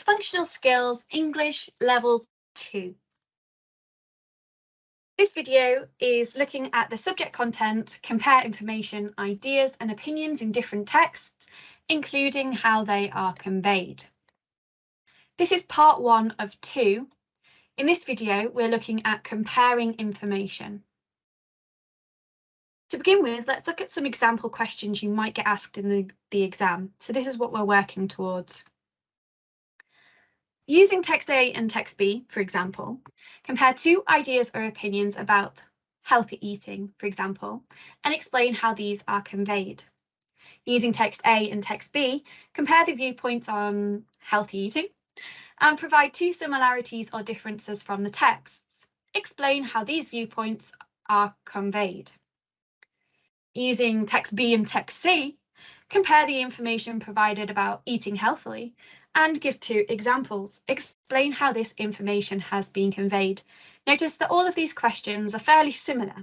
is Functional Skills English Level 2. This video is looking at the subject content, compare information, ideas and opinions in different texts, including how they are conveyed. This is part 1 of 2. In this video, we're looking at comparing information. To begin with, let's look at some example questions you might get asked in the exam. So this is what we're working towards. Using text A and text B, for example, compare two ideas or opinions about healthy eating, for example, and explain how these are conveyed. Using text A and text B, compare the viewpoints on healthy eating and provide two similarities or differences from the texts. Explain how these viewpoints are conveyed. Using text B and text C, compare the information provided about eating healthily and give two examples. Explain how this information has been conveyed. Notice that all of these questions are fairly similar.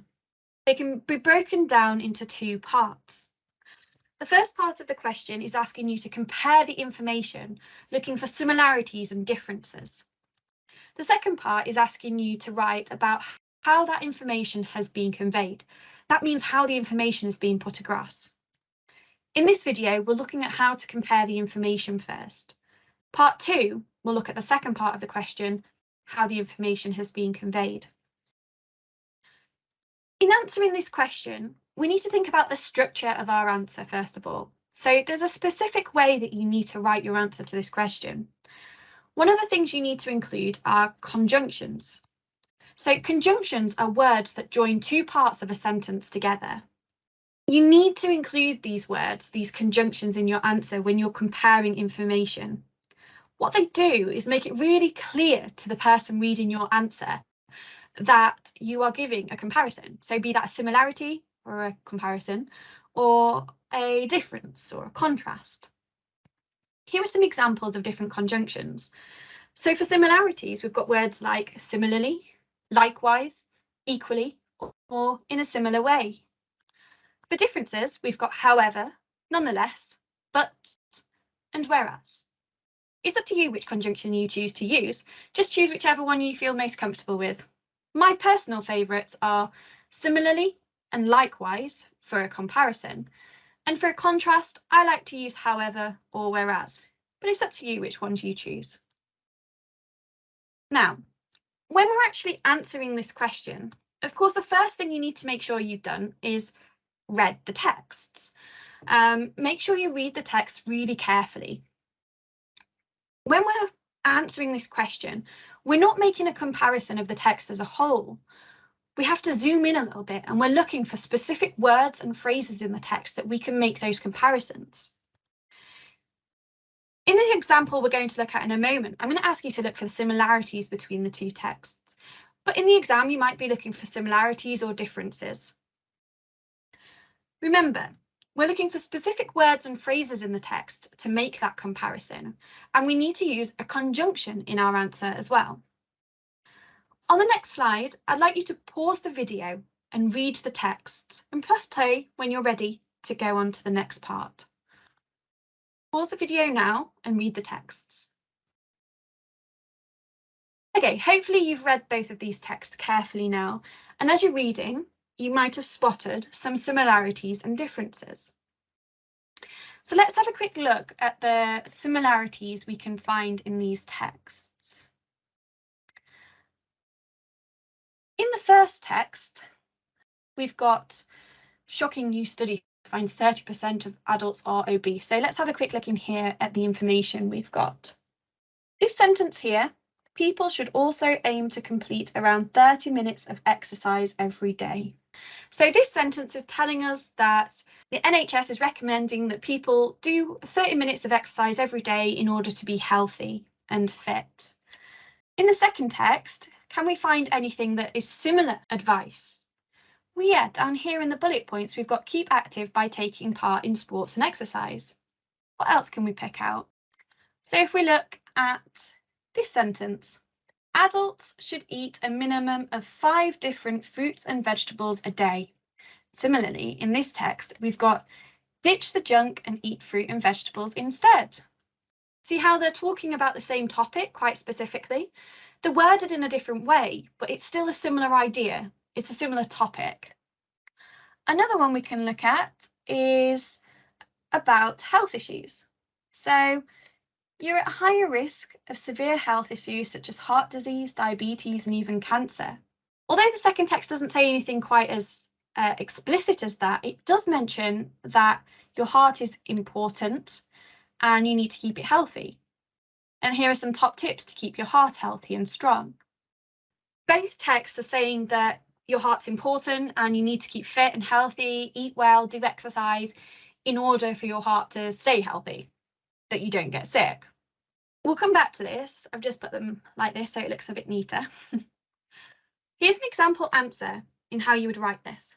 They can be broken down into two parts. The first part of the question is asking you to compare the information, looking for similarities and differences. The second part is asking you to write about how that information has been conveyed. That means how the information is being put across. In this video, we're looking at how to compare the information first. Part 2, we'll look at the second part of the question, how the information has been conveyed. In answering this question, we need to think about the structure of our answer first of all. So there's a specific way that you need to write your answer to this question. One of the things you need to include are conjunctions. So conjunctions are words that join two parts of a sentence together. You need to include these words, these conjunctions in your answer when you're comparing information. What they do is make it really clear to the person reading your answer that you are giving a comparison. So be that a similarity or a comparison, or a difference or a contrast. Here are some examples of different conjunctions. So for similarities, we've got words like similarly, likewise, equally, or in a similar way. For differences, we've got however, nonetheless, but, and whereas. It's up to you which conjunction you choose to use. Just choose whichever one you feel most comfortable with. My personal favourites are similarly and likewise for a comparison. And for a contrast, I like to use however or whereas, but it's up to you which ones you choose. Now, when we're actually answering this question, of course, the first thing you need to make sure you've done is read the texts. Make sure you read the text really carefully. When we're answering this question, we're not making a comparison of the text as a whole. We have to zoom in a little bit and we're looking for specific words and phrases in the text that we can make those comparisons. In the example we're going to look at in a moment, I'm going to ask you to look for the similarities between the two texts. But in the exam, you might be looking for similarities or differences. Remember, we're looking for specific words and phrases in the text to make that comparison, and we need to use a conjunction in our answer as well. On the next slide, I'd like you to pause the video and read the texts and press play when you're ready to go on to the next part. Pause the video now and read the texts. Okay, hopefully you've read both of these texts carefully now, and as you're reading, you might have spotted some similarities and differences. So let's have a quick look at the similarities we can find in these texts. In the first text, we've got shocking new study finds 30% of adults are obese. So let's have a quick look in here at the information we've got. This sentence here, people should also aim to complete around 30 minutes of exercise every day. So this sentence is telling us that the NHS is recommending that people do 30 minutes of exercise every day in order to be healthy and fit. In the second text, can we find anything that is similar advice? Well, yeah, down here in the bullet points, we've got keep active by taking part in sports and exercise. What else can we pick out? So if we look at this sentence, adults should eat a minimum of 5 different fruits and vegetables a day. Similarly, in this text, we've got ditch the junk and eat fruit and vegetables instead. See how they're talking about the same topic quite specifically? They're worded in a different way, but it's still a similar idea. It's a similar topic. Another one we can look at is about health issues. So you're at higher risk of severe health issues such as heart disease, diabetes, and even cancer. Although the second text doesn't say anything quite as explicit as that, it does mention that your heart is important and you need to keep it healthy. And here are some top tips to keep your heart healthy and strong. Both texts are saying that your heart's important and you need to keep fit and healthy, eat well, do exercise in order for your heart to stay healthy, that you don't get sick. We'll come back to this. I've just put them like this so it looks a bit neater. Here's an example answer in how you would write this.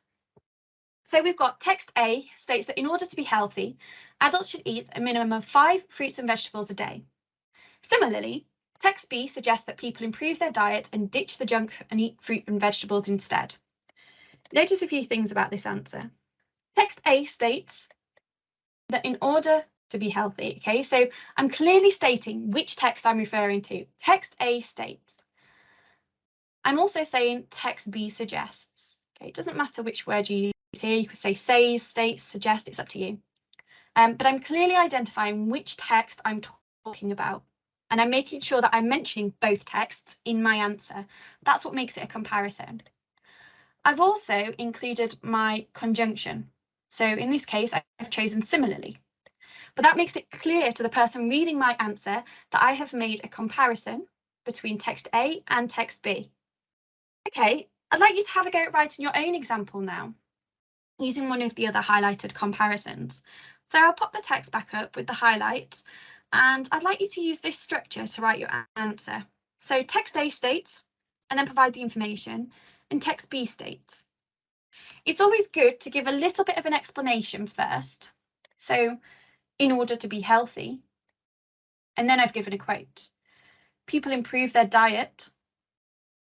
So we've got text A states that in order to be healthy, adults should eat a minimum of 5 fruits and vegetables a day. Similarly, text B suggests that people improve their diet and ditch the junk and eat fruit and vegetables instead. Notice a few things about this answer. Text A states that in order to be healthy, okay, so I'm clearly stating which text I'm referring to. Text A states. I'm also saying text B suggests. Okay, it doesn't matter which word you use here. You could say says, states, suggest, it's up to you. But I'm clearly identifying which text I'm talking about. And I'm making sure that I'm mentioning both texts in my answer. That's what makes it a comparison. I've also included my conjunction. So in this case, I've chosen similarly. But that makes it clear to the person reading my answer that I have made a comparison between text A and text B. Okay, I'd like you to have a go at writing your own example now, using one of the other highlighted comparisons. So I'll pop the text back up with the highlights, and I'd like you to use this structure to write your answer. So text A states, and then provide the information, and text B states. It's always good to give a little bit of an explanation first. So in order to be healthy, and then I've given a quote. People improve their diet,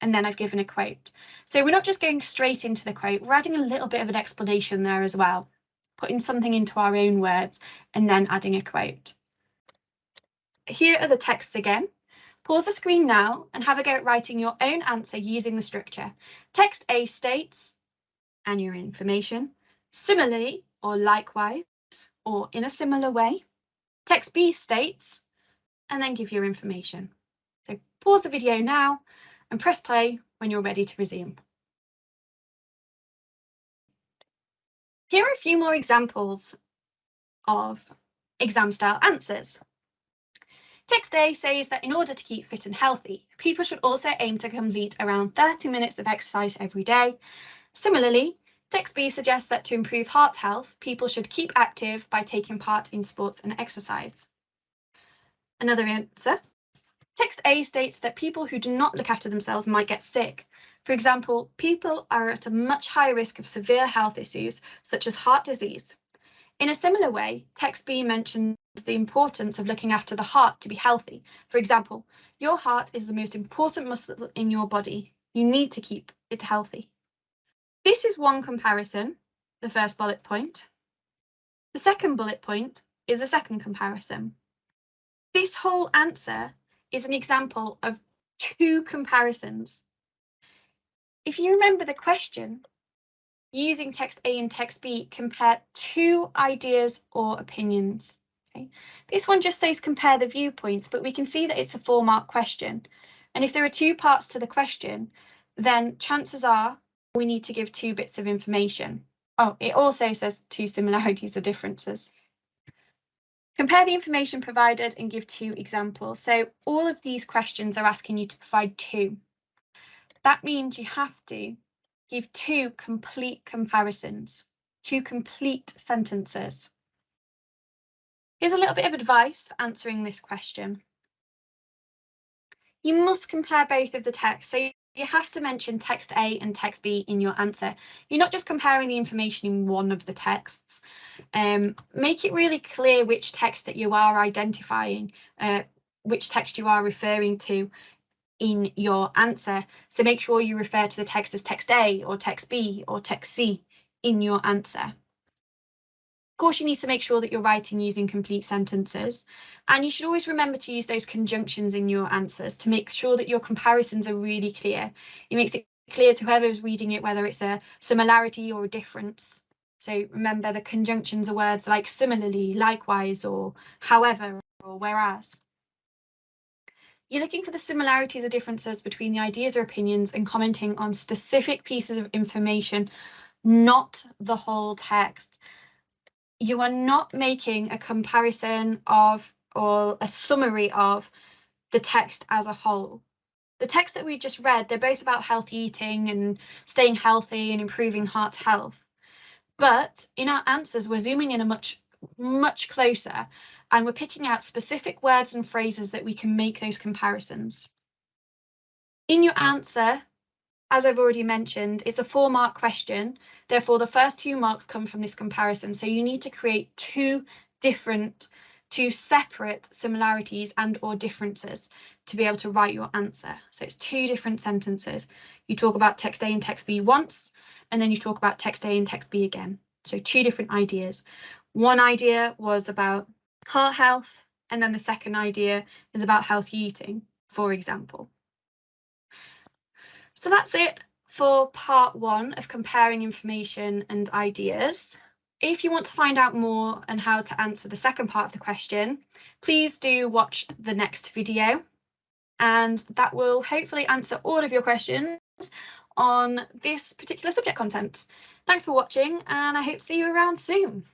and then I've given a quote. So we're not just going straight into the quote, we're adding a little bit of an explanation there as well, putting something into our own words and then adding a quote. Here are the texts again. Pause the screen now and have a go at writing your own answer using the structure. Text A states, and your information, similarly or likewise, or in a similar way. Text B states, and then give your information. So pause the video now and press play when you're ready to resume. Here are a few more examples of exam style answers. Text A says that in order to keep fit and healthy, people should also aim to complete around 30 minutes of exercise every day. Similarly, text B suggests that to improve heart health, people should keep active by taking part in sports and exercise. Another answer. Text A states that people who do not look after themselves might get sick. For example, people are at a much higher risk of severe health issues, such as heart disease. In a similar way, text B mentions the importance of looking after the heart to be healthy. For example, your heart is the most important muscle in your body. You need to keep it healthy. This is one comparison, the first bullet point. The second bullet point is the second comparison. This whole answer is an example of two comparisons. If you remember the question, using text A and text B, compare two ideas or opinions. Okay. This one just says compare the viewpoints, but we can see that it's a 4-mark question. And if there are two parts to the question, then chances are we need to give 2 bits of information. Oh, it also says 2 similarities or differences. Compare the information provided and give 2 examples. So all of these questions are asking you to provide 2. That means you have to give 2 complete comparisons, 2 complete sentences. Here's a little bit of advice for answering this question. You must compare both of the texts, so you have to mention text A and text B in your answer. You're not just comparing the information in one of the texts. Make it really clear which text that you are identifying, which text you are referring to in your answer. So make sure you refer to the text as text A or text B or text C in your answer. Of course, you need to make sure that you're writing using complete sentences, and you should always remember to use those conjunctions in your answers to make sure that your comparisons are really clear. It makes it clear to whoever is reading it whether it's a similarity or a difference. So remember, the conjunctions are words like similarly, likewise, or however, or whereas. You're looking for the similarities or differences between the ideas or opinions and commenting on specific pieces of information, not the whole text. You are not making a comparison of or a summary of the text as a whole. The text that we just read, they're both about healthy eating and staying healthy and improving heart health. But in our answers, we're zooming in a much closer, and we're picking out specific words and phrases that we can make those comparisons. In your answer, as I've already mentioned, it's a 4-mark question. Therefore, the first 2 marks come from this comparison. So you need to create two separate similarities and or differences to be able to write your answer. So it's 2 different sentences. You talk about text A and text B once, and then you talk about text A and text B again. So 2 different ideas. One idea was about heart health, and then the second idea is about healthy eating, for example. So that's it for part 1 of comparing information and ideas. If you want to find out more on how to answer the second part of the question, please do watch the next video, and that will hopefully answer all of your questions on this particular subject content. Thanks for watching, and I hope to see you around soon.